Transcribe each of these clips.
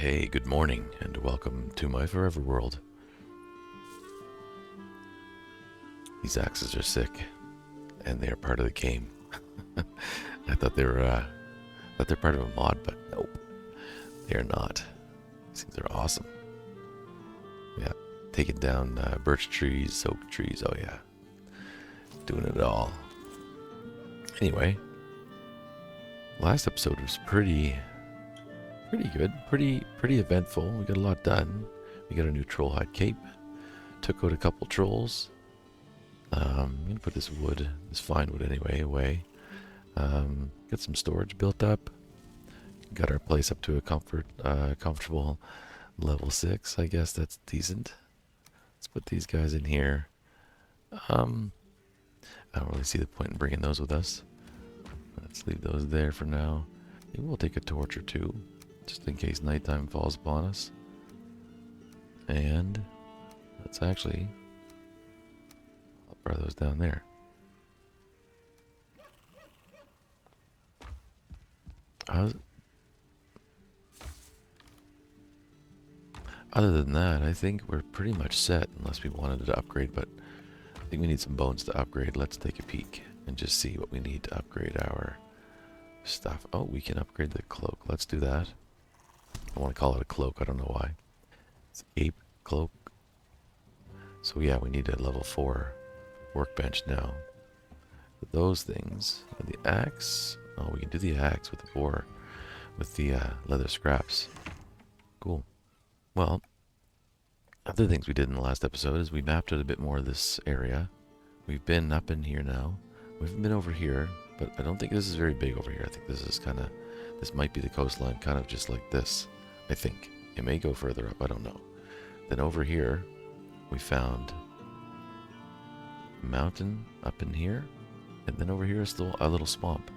Hey, good morning, and welcome to my Forever World. These axes are sick, and they are part of the game. I thought they were, they're part of a mod, but nope, they are not. These things are awesome. Yeah, taking down birch trees, oak trees. Oh yeah, doing it all. Anyway, last episode was pretty good, pretty eventful. We got a lot done. We got a new troll hide cape. Took out a couple trolls. I'm gonna put this wood, this fine wood anyway, away. Got some storage built up. Got our place up to a comfortable level 6. I guess that's decent. Let's put these guys in here. I don't really see the point in bringing those with us. Let's leave those there for now. Maybe we'll take a torch or two, just in case nighttime falls upon us. And let's actually throw those down there. Other than that, I think we're pretty much set, unless we wanted to upgrade, but I think we need some bones to upgrade. Let's take a peek and just see what we need to upgrade our stuff. Oh, we can upgrade the cloak. Let's do that. I want to call it a cloak. I don't know why. It's ape cloak. So yeah, we need a level 4 workbench now. Those things. And the axe. Oh, we can do the axe with the boar, with the leather scraps. Cool. Well, other things we did in the last episode is we mapped out a bit more of this area. We've been up in here now. We haven't been over here, but I don't think this is very big over here. I think this is this might be the coastline, kind of just like this, I think. It may go further up, I don't know. Then over here, we found a mountain up in here, and then over here is still a little swamp.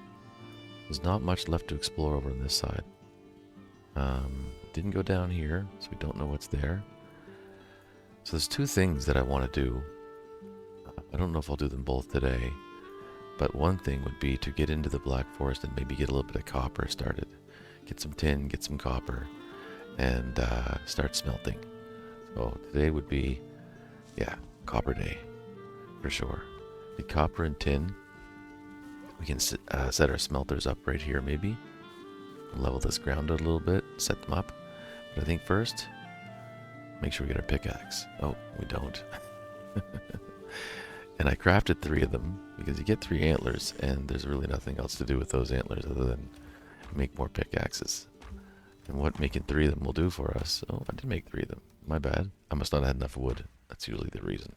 There's not much left to explore over on this side. Didn't go down here, so we don't know what's there. So there's two things that I want to do. I don't know if I'll do them both today, but one thing would be to get into the Black Forest and maybe get a little bit of copper started. Get some tin, get some copper, and start smelting. So today would be, yeah, copper day, for sure. The copper and tin. We can set our smelters up right here, maybe. Level this ground out a little bit, set them up. But I think first, make sure we get our pickaxe. Oh, we don't. And I crafted 3 of them, because you get 3 antlers, and there's really nothing else to do with those antlers other than make more pickaxes. And what making 3 of them will do for us. Oh, I did make 3 of them. My bad. I must not have had enough wood. That's usually the reason.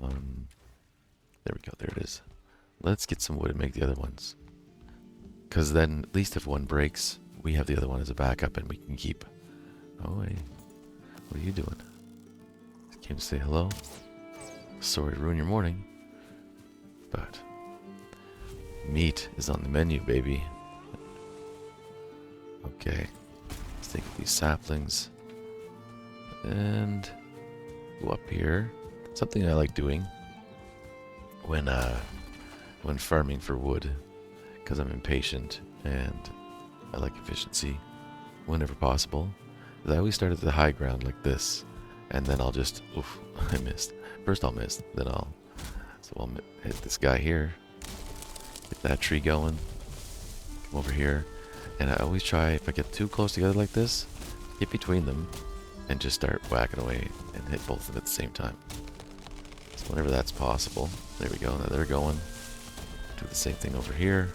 There we go. There it is. Let's get some wood and make the other ones. Because then, at least if one breaks, we have the other one as a backup and we can keep. Oh, hey. What are you doing? Just came to say hello. Sorry to ruin your morning. But meat is on the menu, baby. Okay. Let's take these saplings and go up here. Something I like doing when farming for wood, because I'm impatient and I like efficiency whenever possible, is I always start at the high ground like this, and then I'll just, oof, I missed. First I'll miss, then I'll hit this guy here, get that tree going, come over here, and I always try, if I get too close together like this, get between them and just start whacking away and hit both of them at the same time. So whenever that's possible, there we go, now they're going. Do the same thing over here.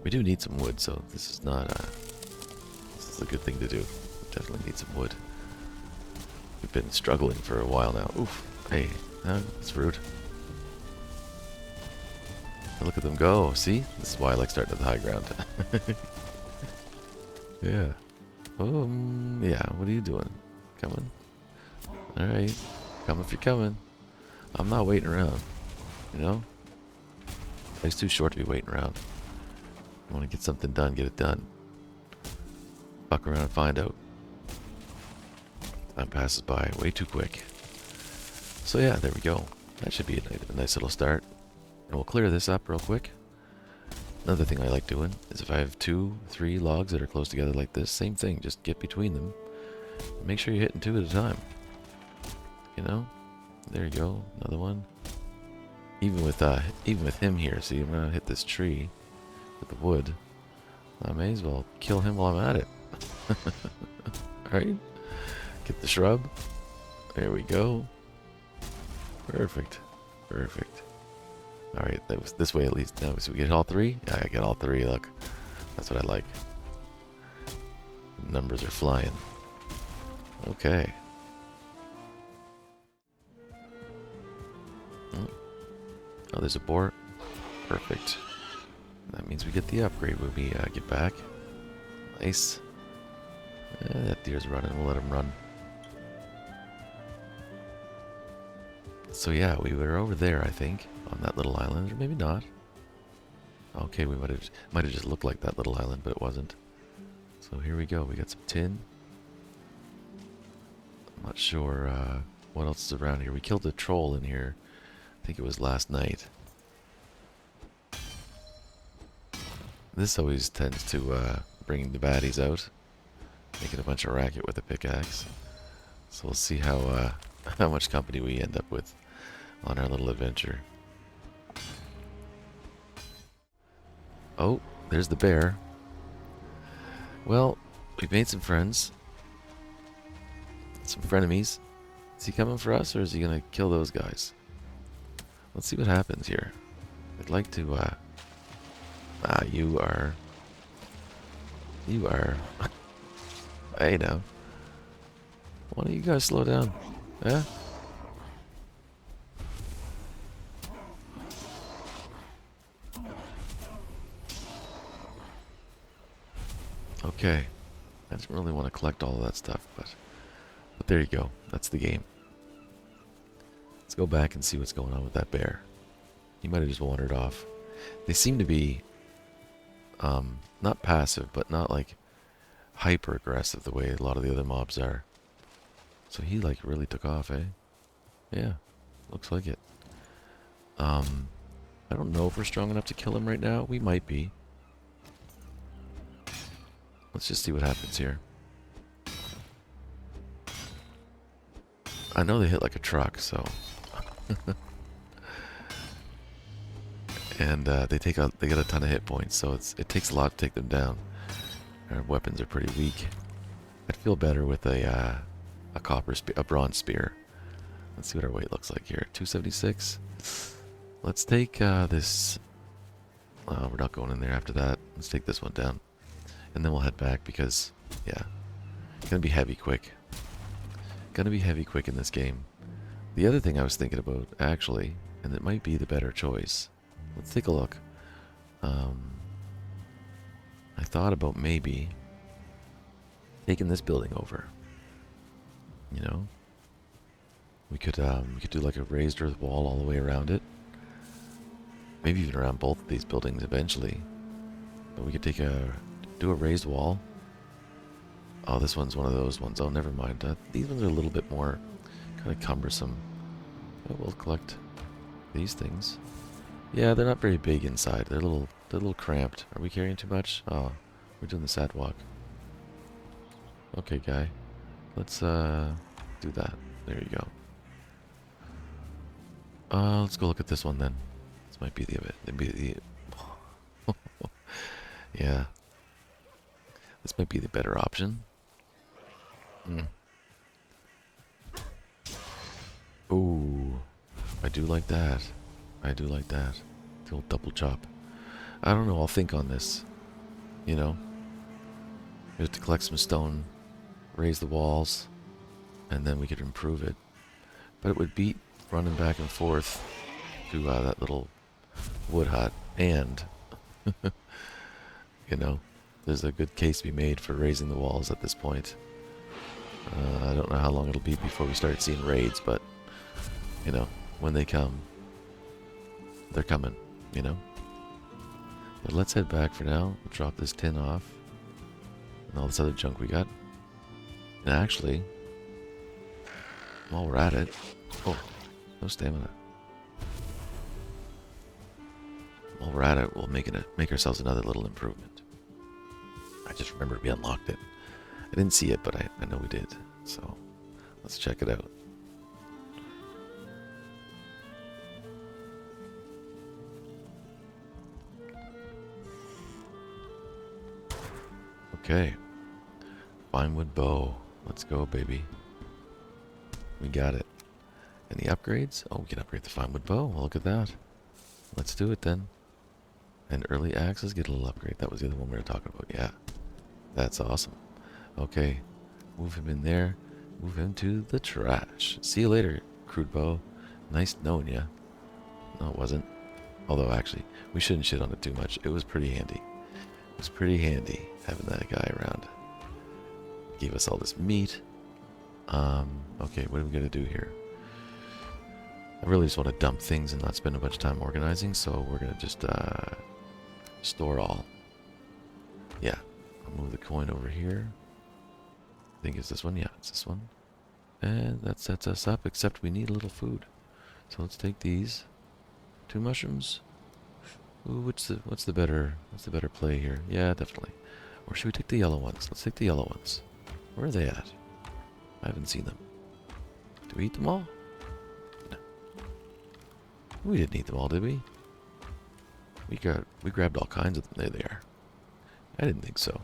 We do need some wood, so this is not this is a good thing to do. We definitely need some wood. We've been struggling for a while now. Oof. Hey, that's rude. Look at them go. See? This is why I like starting at the high ground. Yeah. Yeah, what are you doing? Coming? Alright. Come if you're coming. I'm not waiting around. You know? Life's too short to be waiting around. I want to get something done, get it done. Fuck around and find out. Time passes by way too quick. So yeah, there we go. That should be a nice little start. And we'll clear this up real quick. Another thing I like doing is if I have 2, 3 logs that are close together like this, same thing, just get between them. Make sure you're hitting 2 at a time. You know? There you go, another one. Even with him here, see, I'm gonna hit this tree with the wood. I may as well kill him while I'm at it. Alright? Get the shrub. There we go. Perfect. Perfect. Alright, that was this way at least. Now, so we get all 3? Yeah, I get all 3, look. That's what I like. The numbers are flying. Okay. Oh, there's a boar. Perfect. That means we get the upgrade when we get back. Nice. That deer's running. We'll let him run. So yeah, we were over there, I think, on that little island, or maybe not. Okay, we might have just looked like that little island, but it wasn't. So here we go. We got some tin. I'm not sure what else is around here. We killed a troll in here. I think it was last night. This always tends to bring the baddies out, making a bunch of racket with a pickaxe. So we'll see how how much company we end up with on our little adventure. Oh, there's the bear. Well, we've made some friends. Some frenemies. Is he coming for us, or is he gonna kill those guys? Let's see what happens here. I'd like to, you are... Hey, now. Why don't you guys slow down? Yeah? Okay. I didn't really want to collect all of that stuff, but there you go. That's the game. Let's go back and see what's going on with that bear. He might have just wandered off. They seem to be not passive, but not like hyper aggressive the way a lot of the other mobs are. So he like really took off, eh? Yeah, looks like it. I don't know if we're strong enough to kill him right now. We might be. Let's just see what happens here. I know they hit like a truck, so... and they get a ton of hit points, so it takes a lot to take them down. Our weapons are pretty weak. I'd feel better with a bronze spear. Let's see what our weight looks like here. 276. Let's take this. We're not going in there after that. Let's take this one down, and then we'll head back because, yeah, it's gonna be heavy quick. Gonna be heavy quick in this game. The other thing I was thinking about, actually, and it might be the better choice. Let's take a look. I thought about maybe taking this building over. You know, we could do like a raised earth wall all the way around it. Maybe even around both of these buildings eventually. But we could do a raised wall. Oh, this one's one of those ones. Oh, never mind. These ones are a little bit more kind of cumbersome. Oh, we'll collect these things. Yeah, they're not very big inside. They're a little cramped. Are we carrying too much? Oh, we're doing the sad walk. Okay, guy. Let's do that. There you go. Let's go look at this one then. This might be the yeah. This might be the better option. Ooh, I do like that. I do like that. The old double chop. I don't know, I'll think on this. You know? We have to collect some stone, raise the walls, and then we could improve it. But it would beat running back and forth to that little wood hut. And, you know, there's a good case to be made for raising the walls at this point. I don't know how long it'll be before we start seeing raids, but, you know, when they come, they're coming, you know? But let's head back for now. We'll drop this tin off. And all this other junk we got. And actually, while we're at it... Oh, no stamina. While we're at it, we'll make ourselves another little improvement. I just remembered we unlocked it. I didn't see it, but I know we did. So let's check it out. Okay. Fine wood bow. Let's go, baby. We got it. Any upgrades? Oh, we can upgrade the fine wood bow. Well, look at that. Let's do it then. And early access, get a little upgrade. That was the other one we were talking about. Yeah. That's awesome. Okay. Move him in there. Move him to the trash. See you later, crude bow. Nice knowing ya. No, it wasn't. Although, actually, we shouldn't shit on it too much. It was pretty handy. It was pretty handy having that guy around. Gave us all this meat. Okay, what are we gonna do here? I really just want to dump things and not spend a bunch of time organizing, so we're gonna just store all. Yeah, I'll move the coin over here. I think it's this one. Yeah, it's this one. And that sets us up, except we need a little food. So let's take these. 2 mushrooms. Ooh, what's the better play here? Yeah, definitely. Or should we take the yellow ones? Let's take the yellow ones. Where are they at? I haven't seen them. Do we eat them all? No. We didn't eat them all, did we? We grabbed all kinds of them. There they are. I didn't think so.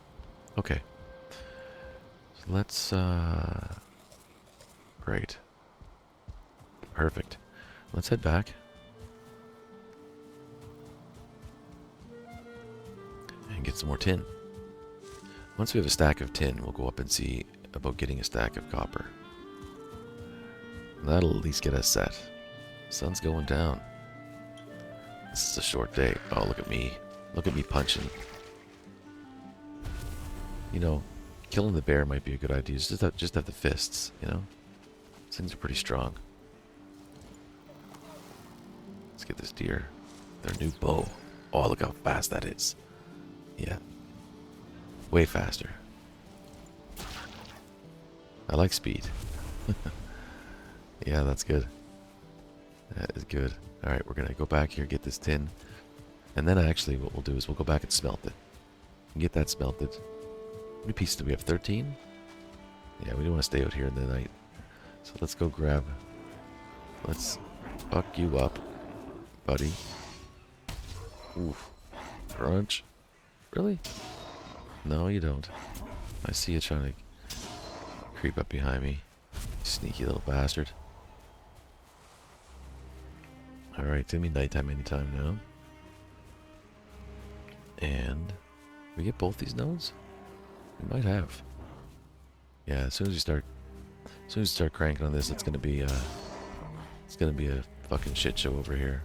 Okay. So let's great. Perfect. Let's head back. And get some more tin. Once we have a stack of tin, we'll go up and see about getting a stack of copper. That'll at least get us set. Sun's going down. This is a short day. Oh, look at me. Look at me punching. You know, killing the bear might be a good idea. Just have the fists, you know? These things are pretty strong. Let's get this deer. Their new bow. Oh, look how fast that is. Yeah. Way faster. I like speed. Yeah, that's good. That is good. Alright, we're gonna go back here, get this tin. And then actually what we'll do is we'll go back and smelt it. And get that smelted. How many pieces do we have? 13? Yeah, we don't want to stay out here in the night. So let's go grab. Let's fuck you up, buddy. Oof. Crunch. Really? No, you don't. I see you trying to creep up behind me. Sneaky little bastard. Alright, it's gonna be nighttime anytime now. And we get both these nodes? We might have. Yeah, as soon as we start cranking on this, it's gonna be a fucking shit show over here.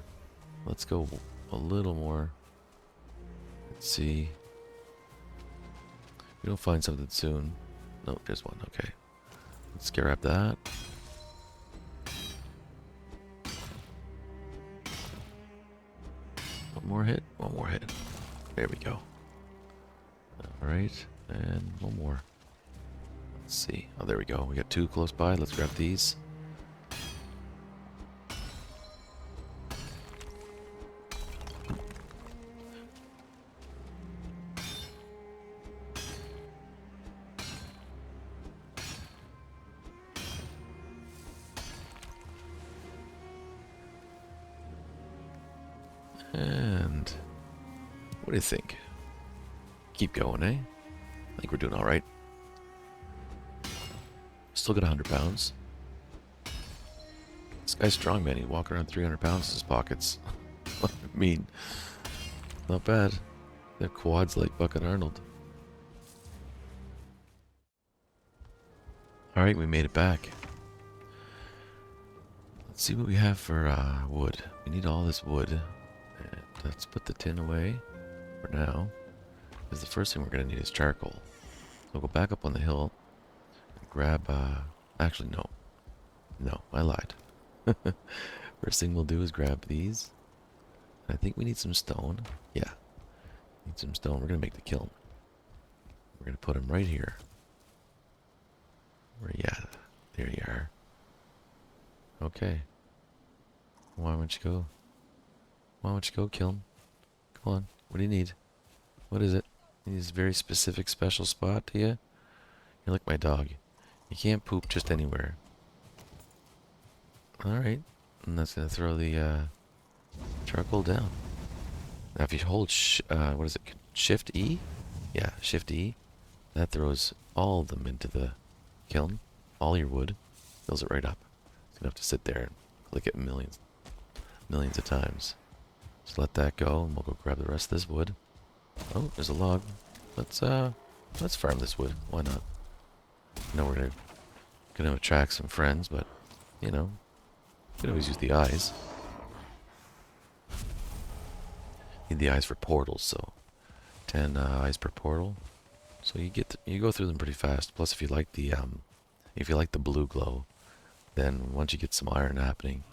Let's go a little more. Let's see. We don't find something soon. No, there's one. Okay. Let's grab that. One more hit. One more hit. There we go. Alright. And one more. Let's see. Oh, there we go. We got 2 close by. Let's grab these. And what do you think? Keep going, eh? I think we're doing alright. Still got 100 pounds. This guy's strong, man. He walk around 300 pounds in his pockets. I mean, not bad. They're quads like Buck and Arnold. Alright, we made it back. Let's see what we have for wood. We need all this wood. And let's put the tin away for now. Because the first thing we're going to need is charcoal. So we'll go back up on the hill and grab... actually, no. No, I lied. First thing we'll do is grab these. I think we need some stone. Yeah. Need some stone. We're going to make the kiln. We're going to put them right here. Where you at? There you are. Okay. Why don't you go? Why don't you go, kiln? Come on. What do you need? What is it? You need this very specific special spot, do you? You're like my dog. You can't poop just anywhere. Alright. And that's going to throw the charcoal down. Now if you hold, what is it? Shift E? Yeah, Shift E. That throws all of them into the kiln. All your wood. Fills it right up. You're going to have to sit there and click it millions of times. Just let that go and we'll go grab the rest of this wood. Oh, there's a log. Let's farm this wood. Why not? I know we're gonna attract some friends, but you know, you can always use the eyes. Need the eyes for portals, so 10 eyes per portal. So you go through them pretty fast. Plus, if you like the blue glow, then once you get some iron happening,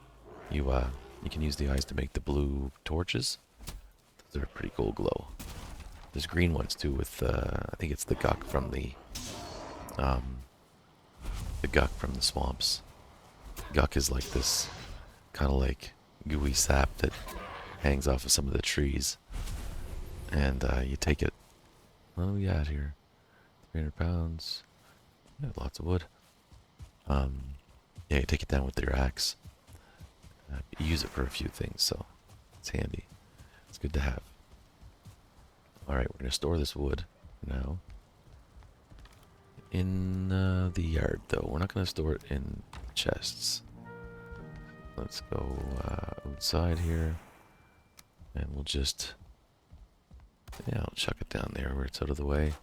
you can use the eyes to make the blue torches. They're a pretty cool glow. There's green ones too with I think it's the guck from the swamps. Guck is like this kind of like gooey sap that hangs off of some of the trees, and you take it. What do we got here? 300 pounds. Yeah, lots of wood. Yeah, you take it down with your axe. You use it for a few things, so it's handy. It's good to have. Alright, we're going to store this wood now in the yard, though. We're not going to store it in chests. Let's go outside here, and we'll just, yeah, I'll chuck it down there where it's out of the way.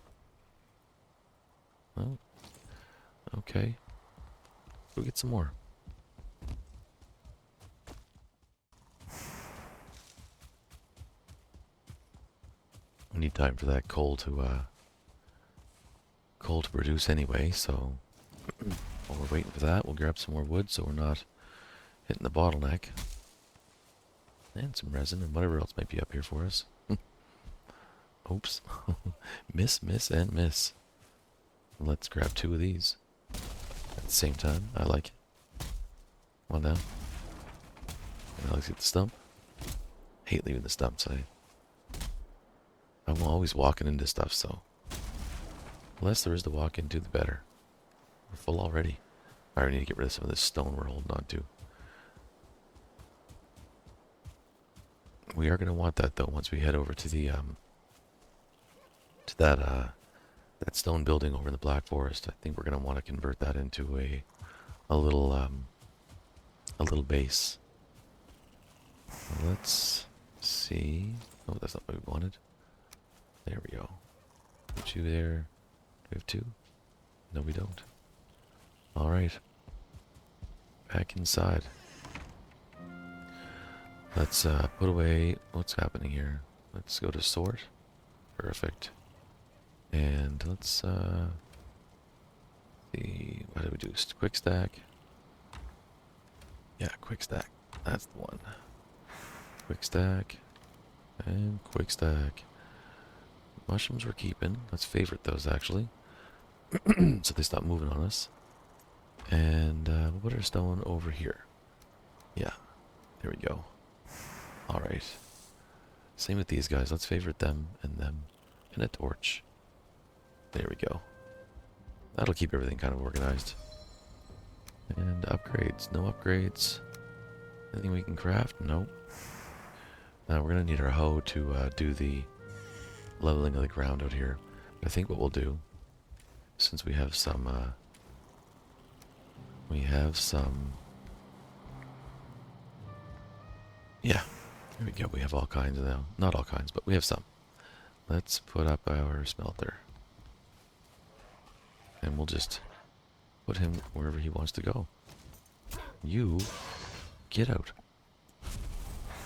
Oh, okay. Go get some more. We need time for that coal to produce anyway, so while we're waiting for that, we'll grab some more wood so we're not hitting the bottleneck. And some resin and whatever else might be up here for us. Oops. Miss, and miss. Let's grab 2 of these at the same time. I like it. Come on now. And let's get the stump. Hate leaving the stumps. I'm always walking into stuff, so the less there is to walk into, the better. We're full already. I need to get rid of some of this stone we're holding on to. We are going to want that, though, once we head over to the that stone building over in the Black Forest. I think we're going to want to convert that into a little base. Let's see. Oh, that's not what we wanted. There we go. Put you there. Do we have 2? No, we don't. Alright. Back inside. Let's put away what's happening here. Let's go to sort. Perfect. And let's see, what do we do? Quick stack. Yeah, quick stack. That's the one. Quick stack. And quick stack. Mushrooms we're keeping. Let's favorite those actually. So they stop moving on us. And we'll put our stone over here. Yeah. There we go. Alright. Same with these guys. Let's favorite them. And a torch. There we go. That'll keep everything kind of organized. And upgrades. No upgrades. Anything we can craft? Nope. Now we're going to need our hoe to do the leveling of the ground out here. But I think what we'll do, since we have some yeah, there we go. We have all kinds of them. Not all kinds, but we have some. Let's put up our smelter. And we'll just put him wherever he wants to go. You get out.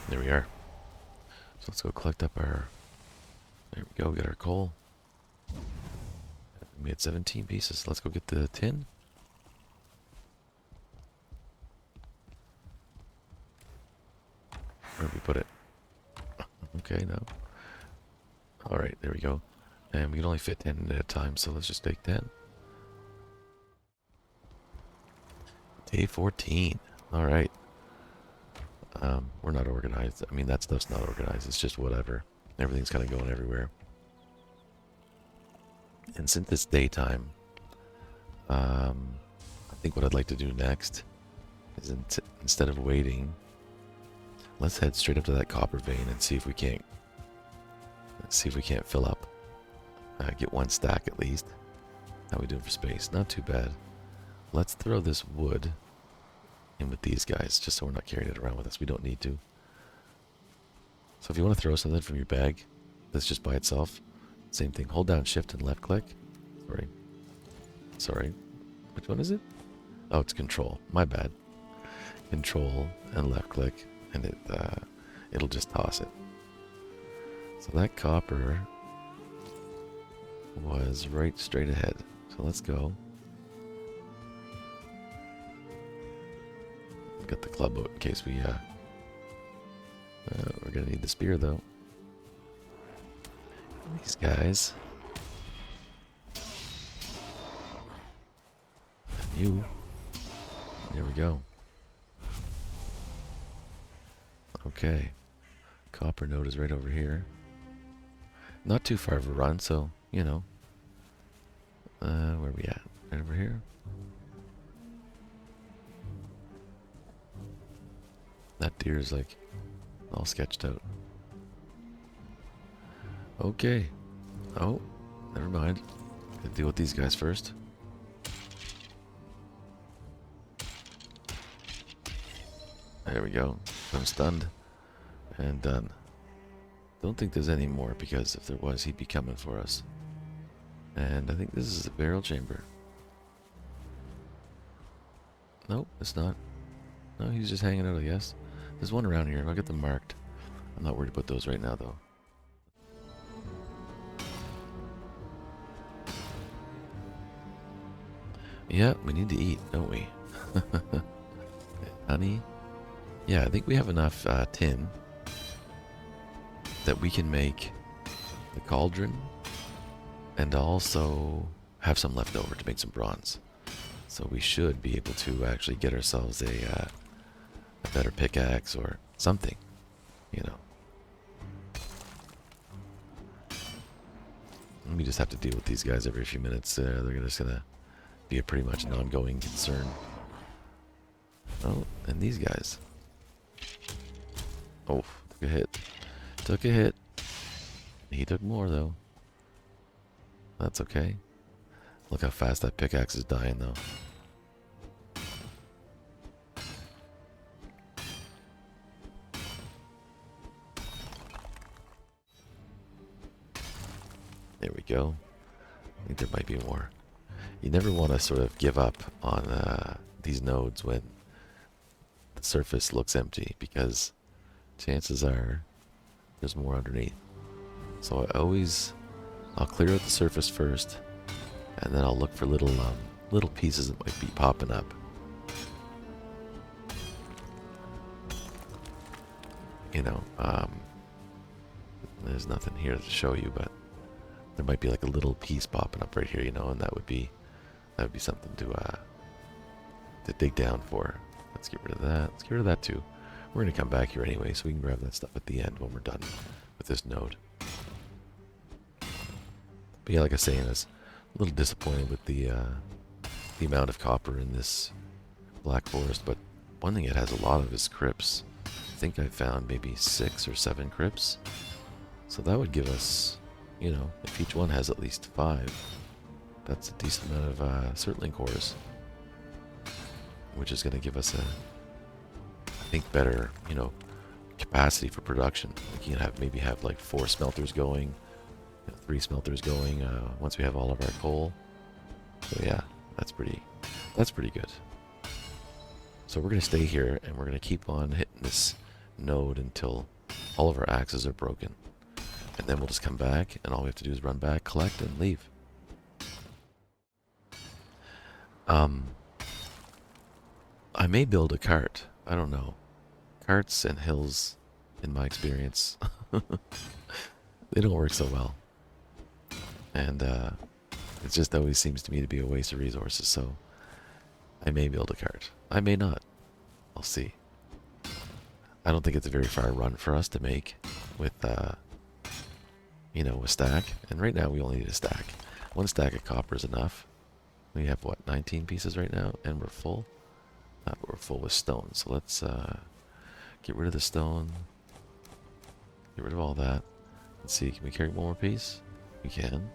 There we are. So let's go collect up our, there we go, get our coal. We had 17 pieces. Let's go get the tin. Where did we put it? Okay, no. Alright, there we go. And we can only fit 10 at a time, so let's just take 10. Day 14. Alright. We're not organized. I mean, that stuff's not organized. It's just whatever. Everything's kind of going everywhere. And since it's daytime, I think what I'd like to do next is instead of waiting, let's head straight up to that copper vein and see if we can't fill up. Get one stack at least. How we doing for space? Not too bad. Let's throw this wood in with these guys, just so we're not carrying it around with us. We don't need to. So if you want to throw something from your bag that's just by itself, same thing. Hold down shift and left click. Sorry. Which one is it? Oh, it's control. My bad. Control and left click, and it'll just toss it. So that copper was right straight ahead. So let's go. Got the club out in case we're gonna need the spear though. These guys. And you. There we go. Okay. Copper node is right over here. Not too far of a run, so, you know. Where are we at? Right over here? That deer is like all sketched out. Okay. Oh, never mind. Gotta deal with these guys first. There we go. I'm stunned. And done. Don't think there's any more, because if there was, he'd be coming for us. And I think this is a barrel chamber. Nope, it's not. No, he's just hanging out, I guess. There's one around here. I'll get them marked. I'm not worried about those right now, though. Yeah, we need to eat, don't we? Honey? Yeah, I think we have enough tin that we can make the cauldron and also have some left over to make some bronze. So we should be able to actually get ourselves a better pickaxe or something, you know. We just have to deal with these guys every few minutes. They're just gonna be a pretty much an ongoing concern. Oh, and these guys. Oh, took a hit. Took a hit. He took more though. That's okay. Look how fast that pickaxe is dying though. There we go. I think there might be more. You never want to sort of give up on these nodes when the surface looks empty, because chances are there's more underneath. So I'll clear out the surface first, and then I'll look for little pieces that might be popping up. You know, there's nothing here to show you, but there might be like a little piece popping up right here, you know, and that would be something to dig down for. Let's get rid of that. Let's get rid of that too. We're gonna come back here anyway, so we can grab that stuff at the end when we're done with this node. But yeah, like I was saying, I was a little disappointed with the amount of copper in this black forest, but one thing it has a lot of is crypts. I think I found maybe 6 or 7 crypts. So that would give us, you know, if each one has at least 5, that's a decent amount of Surtling cores, which is going to give us I think, better, you know, capacity for production. Like you can maybe have like 4 smelters going, 3 smelters going once we have all of our coal. So yeah, that's pretty good. So we're going to stay here and we're going to keep on hitting this node until all of our axes are broken. And then we'll just come back, and all we have to do is run back, collect, and leave. I may build a cart. I don't know. Carts and hills, in my experience, they don't work so well. And it just always seems to me to be a waste of resources, so I may build a cart. I may not. I'll see. I don't think it's a very far run for us to make with you know, a stack. And right now we only need a stack. One stack of copper is enough. We have, what, 19 pieces right now? And we're full? We're full with stone. So let's get rid of the stone. Get rid of all that. Let's see, can we carry one more piece? We can.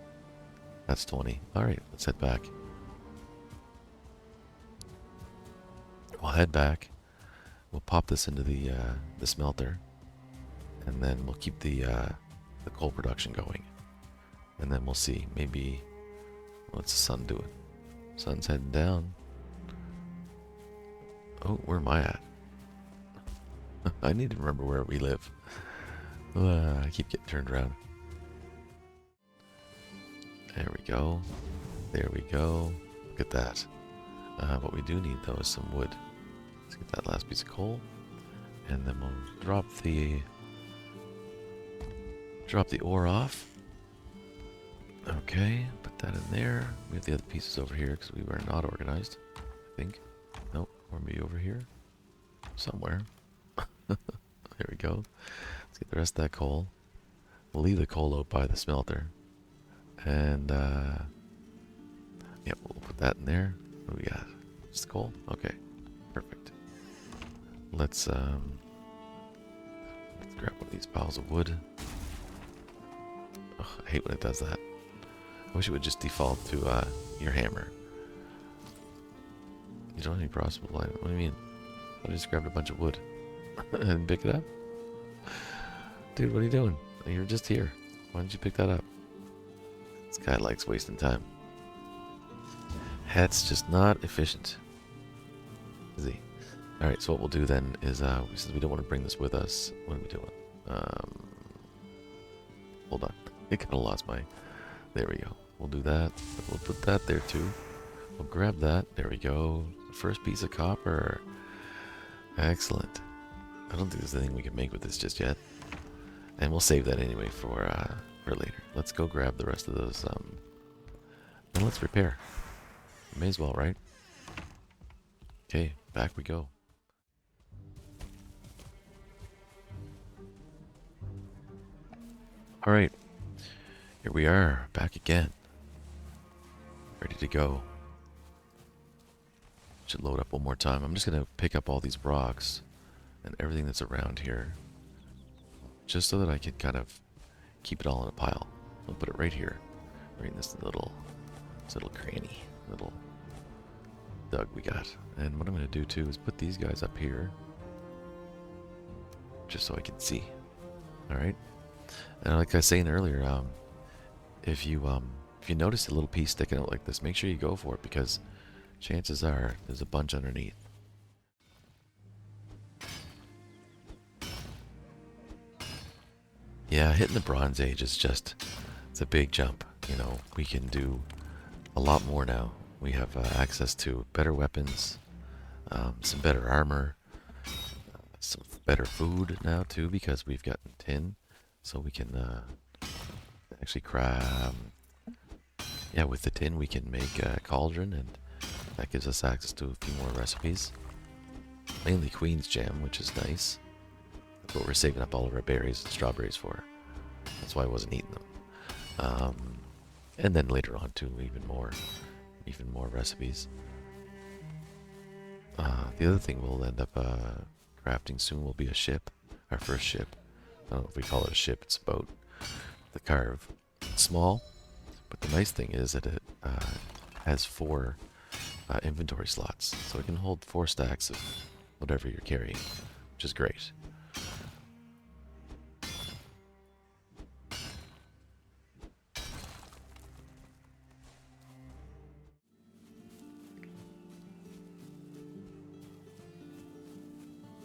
That's 20. Alright, let's head back. We'll head back. We'll pop this into the smelter. And then we'll keep the coal production going. And then we'll see. Maybe, what's the sun doing? Sun's heading down. Oh, where am I at? I need to remember where we live. I keep getting turned around. There we go. There we go. Look at that. What we do need though is some wood. Let's get that last piece of coal. And then we'll drop the ore off. Okay, put that in there. We have the other pieces over here because we were not organized, I think. Nope, or maybe over here. Somewhere. There we go. Let's get the rest of that coal. We'll leave the coal out by the smelter. And, yeah, we'll put that in there. What do we got? Just the coal? Okay, perfect. Let's grab one of these piles of wood. Ugh, I hate when it does that. I wish it would just default to your hammer. You don't have any possible item. What do you mean? I just grabbed a bunch of wood and pick it up. Dude, what are you doing? You're just here. Why didn't you pick that up? This guy likes wasting time. Hat's just not efficient. Is he? Alright, so what we'll do then is, since we don't want to bring this with us, what are we doing? Hold on. I kind of lost my... There we go. We'll do that. We'll put that there too. We'll grab that. There we go. First piece of copper. Excellent. I don't think there's anything we can make with this just yet. And we'll save that anyway for later. Let's go grab the rest of those, and let's repair. May as well, right? Okay, back we go. Alright. Here we are, back again. Ready to go. Should load up one more time. I'm just going to pick up all these rocks and everything that's around here. Just so that I can kind of keep it all in a pile. I'll put it right here. Right in this little cranny. Little dug we got. And what I'm going to do too is put these guys up here. Just so I can see. Alright? And like I was saying earlier, if you notice a little piece sticking out like this, make sure you go for it because chances are there's a bunch underneath. Yeah, hitting the Bronze Age is just, it's a big jump. You know, we can do a lot more now. We have access to better weapons, some better armor, some better food now too because we've gotten tin. So we can actually craft, yeah, with the tin we can make a cauldron and that gives us access to a few more recipes. Mainly Queen's Jam, which is nice. That's what we're saving up all of our berries and strawberries for. That's why I wasn't eating them. And then later on too, even more recipes. The other thing we'll end up crafting soon will be a ship, our first ship. I don't know if we call it a ship, it's a boat. The Carve. It's small, but the nice thing is that it has 4 inventory slots. So it can hold 4 stacks of whatever you're carrying, which is great.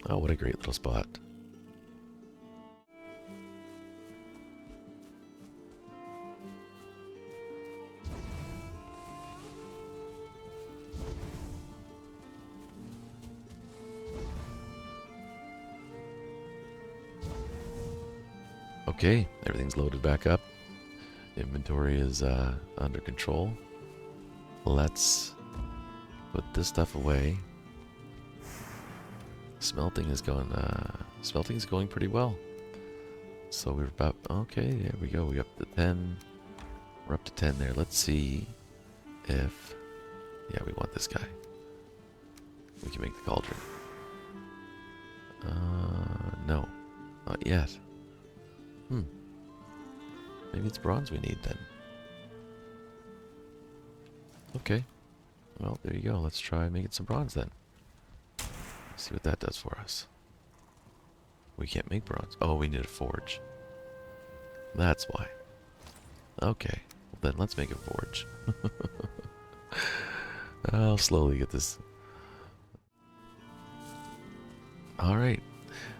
Oh, what a great little spot. Okay, everything's loaded back up. Inventory is under control. Let's put this stuff away. Smelting is going pretty well. So we're about, okay, there we go. We're up to 10. We're up to 10 there. Let's see if, yeah, we want this guy. We can make the cauldron. No, not yet. Maybe it's bronze we need then. Okay. Well, there you go. Let's try making some bronze then. See what that does for us. We can't make bronze. Oh, we need a forge. That's why. Okay. Well, then let's make a forge. I'll slowly get this. Alright.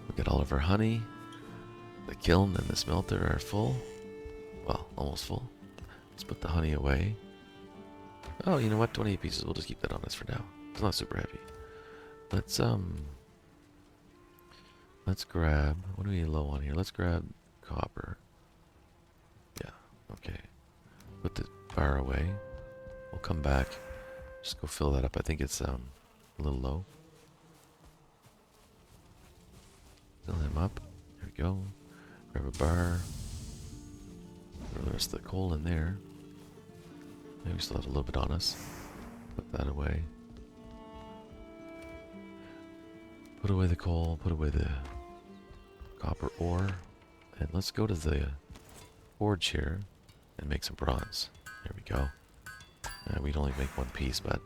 We've got all of our honey. The kiln and the smelter are full. Well, almost full. Let's put the honey away. Oh, you know what? 28 pieces. We'll just keep that on us for now. It's not super heavy. Let's grab, what are we low on here? Let's grab copper. Yeah, okay. Put the bar away. We'll come back. Just go fill that up. I think it's a little low. Fill him up. There we go. Grab a bar. Throw the rest of the coal in there. Maybe we still have a little bit on us. Put that away. Put away the coal. Put away the copper ore. And let's go to the forge here and make some bronze. There we go. We'd only make one piece, but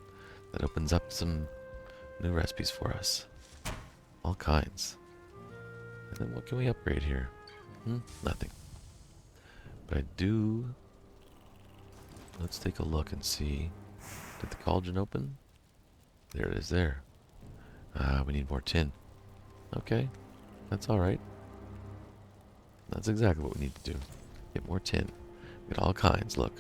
that opens up some new recipes for us. All kinds. And then what can we upgrade here? Nothing. But I do... Let's take a look and see. Did the cauldron open? There it is there. We need more tin. Okay. That's alright. That's exactly what we need to do. Get more tin. Get all kinds, look.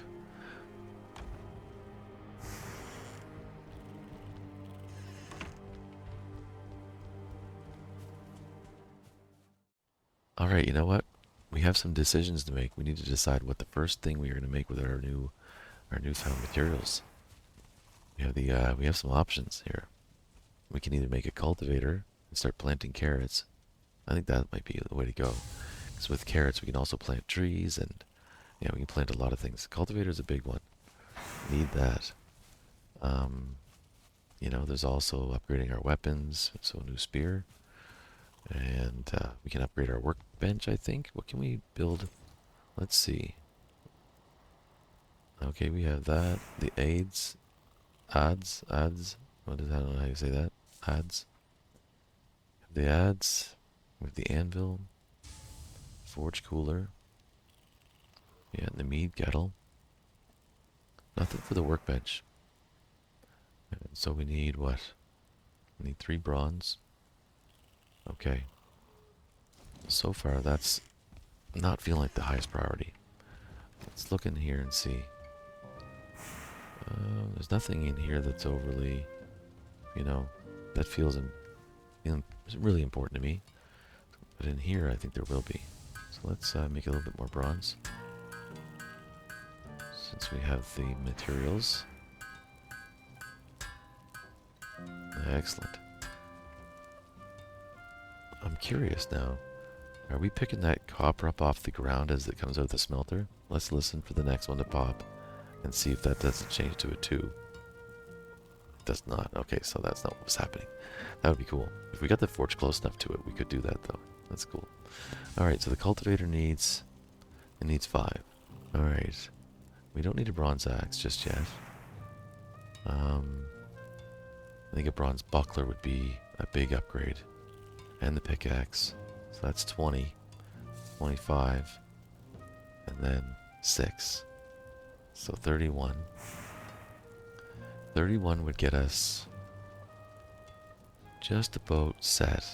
Alright, you know what? We have some decisions to make. We need to decide what the first thing we are going to make with our newfound materials. We have some options here. We can either make a cultivator and start planting carrots. I think that might be the way to go. Because with carrots we can also plant trees and yeah, we can plant a lot of things. Cultivator is a big one. Need that. You know, there's also upgrading our weapons, so a new spear. And we can upgrade our workbench, I think. What can we build? Let's see. Okay, we have that. The adds. What is that? I don't know how you say that. Adds. The adds. With the anvil. Forge cooler. Yeah, and the mead kettle. Nothing for the workbench. And so we need what? We need 3 bronze. Okay. So far, that's not feeling like the highest priority. Let's look in here and see. There's nothing in here that's overly, you know, that feels really important to me. But in here, I think there will be. So let's make a little bit more bronze. Since we have the materials. Excellent. I'm curious now. Are we picking that copper up off the ground as it comes out of the smelter? Let's listen for the next one to pop and see if that doesn't change to a 2. It does not. Okay, so that's not what was happening. That would be cool. If we got the forge close enough to it, we could do that though. That's cool. Alright, so the cultivator needs 5. Alright. We don't need a bronze axe just yet. I think a bronze buckler would be a big upgrade. And the pickaxe. So that's 20, 25, and then 6. So 31. 31 would get us just about set.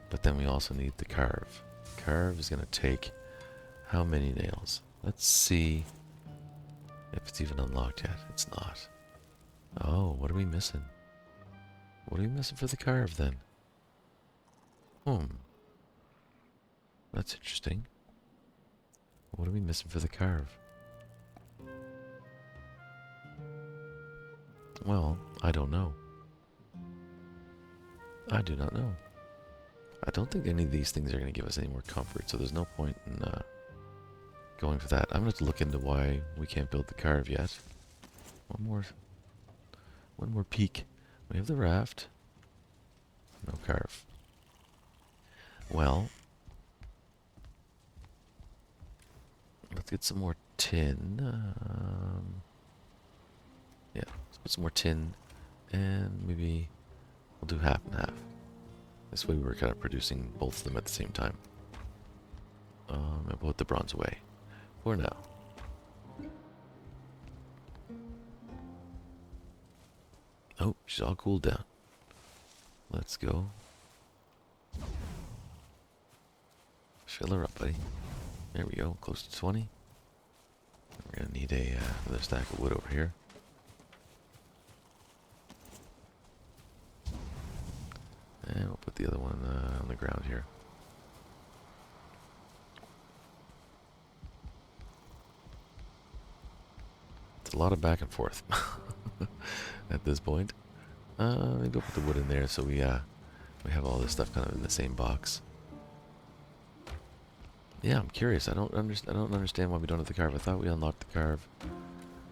But then we also need the carve. Carve is going to take how many nails? Let's see if it's even unlocked yet. It's not. Oh, what are we missing? What are we missing for the carve then? That's interesting. What are we missing for the carve? Well, I don't know. I do not know. I don't think any of these things are going to give us any more comfort, so there's no point in going for that. I'm going to have to look into why we can't build the carve yet. One more peek. We have the raft. No carve. Well, let's get some more tin. Yeah, let's put some more tin, and maybe we'll do half and half. This way we're kind of producing both of them at the same time. I'll put the bronze away for now. Oh, she's all cooled down. Let's go. Fill her up, buddy. There we go, close to 20. We're gonna need another stack of wood over here. And we'll put the other one on the ground here. It's a lot of back and forth at this point. Maybe we'll put the wood in there so we have all this stuff kind of in the same box. Yeah, I'm curious. I don't understand why we don't have the carve. I thought we unlocked the carve,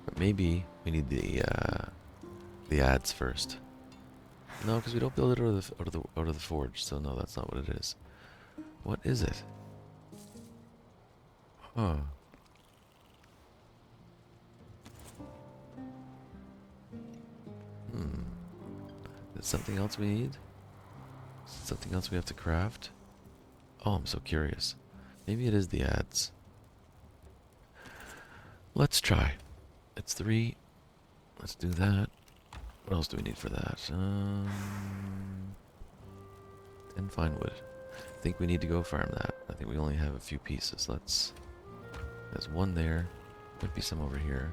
but maybe we need the ads first. No, because we don't build it out of the forge. So no, that's not what it is. What is it? Huh. Is it something else we need? Is it something else we have to craft? Oh, I'm so curious. Maybe it is the ads. Let's try. It's 3. Let's do that. What else do we need for that? 10 fine wood. I think we need to go farm that. I think we only have a few pieces. There's one there. Might be some over here.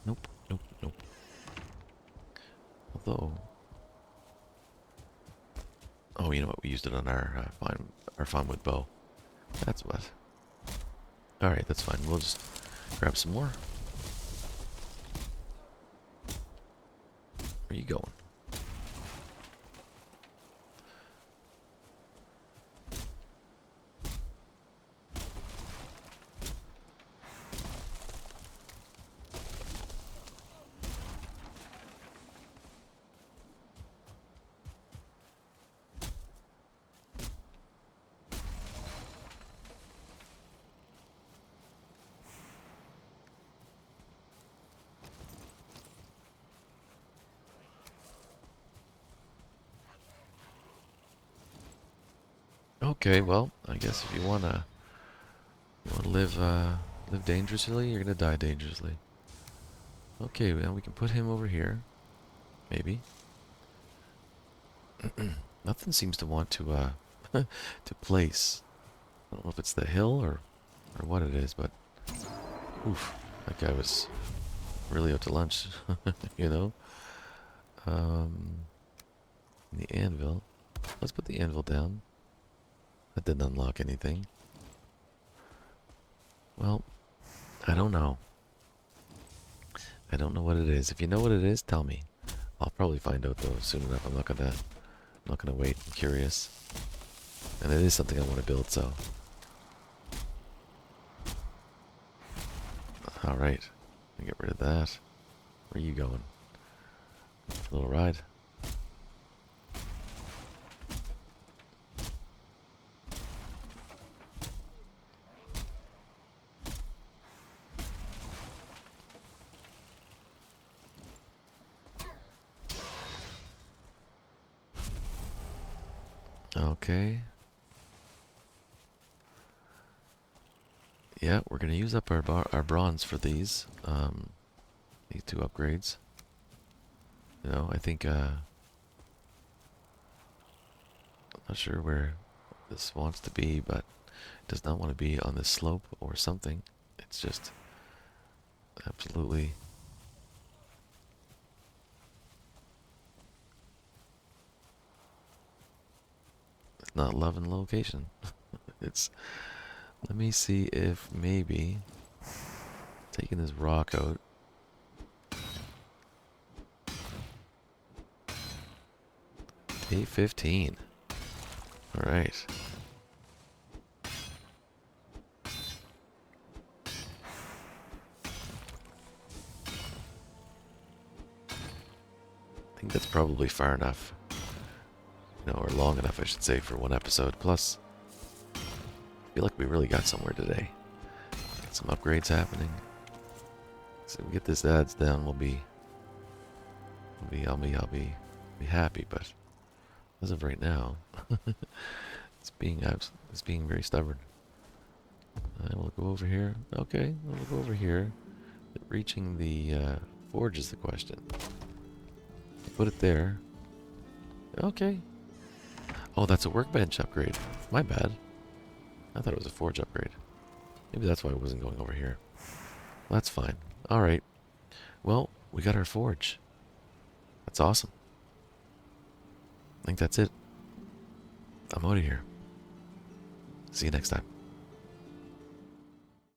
Nope. Although, oh, you know what? We used it on our fine wood bow. That's what. All right, that's fine. We'll just grab some more. Where are you going? Okay, well, I guess if you wanna live dangerously, you're gonna die dangerously. Okay, well, we can put him over here, maybe. Nothing seems to want to to place. I don't know if it's the hill or what it is, but oof, that guy was really out to lunch, you know. The anvil. Let's put the anvil down. That didn't unlock anything. Well, I don't know. I don't know what it is. If you know what it is, tell me. I'll probably find out though soon enough. I'm not gonna wait. I'm curious. And it is something I want to build, so. Alright. Get rid of that. Where are you going? A little ride. Okay. Yeah, we're gonna use up our bronze for these two upgrades. You know, I think I'm not sure where this wants to be, but it does not want to be on this slope or something. It's just absolutely not loving the location. It's. Let me see if maybe taking this rock out A15. Alright. I think that's probably far enough. Or long enough, I should say, for one episode. Plus, I feel like we really got somewhere today. Got some upgrades happening. So if we get this ads down, I'll be happy. But as of right now, it's being very stubborn. I will go over here. Okay, we'll go over here. Reaching the forge is the question. Put it there. Okay. Oh, that's a workbench upgrade. My bad. I thought it was a forge upgrade. Maybe that's why I wasn't going over here. Well, that's fine. Alright. Well, we got our forge. That's awesome. I think that's it. I'm out of here. See you next time.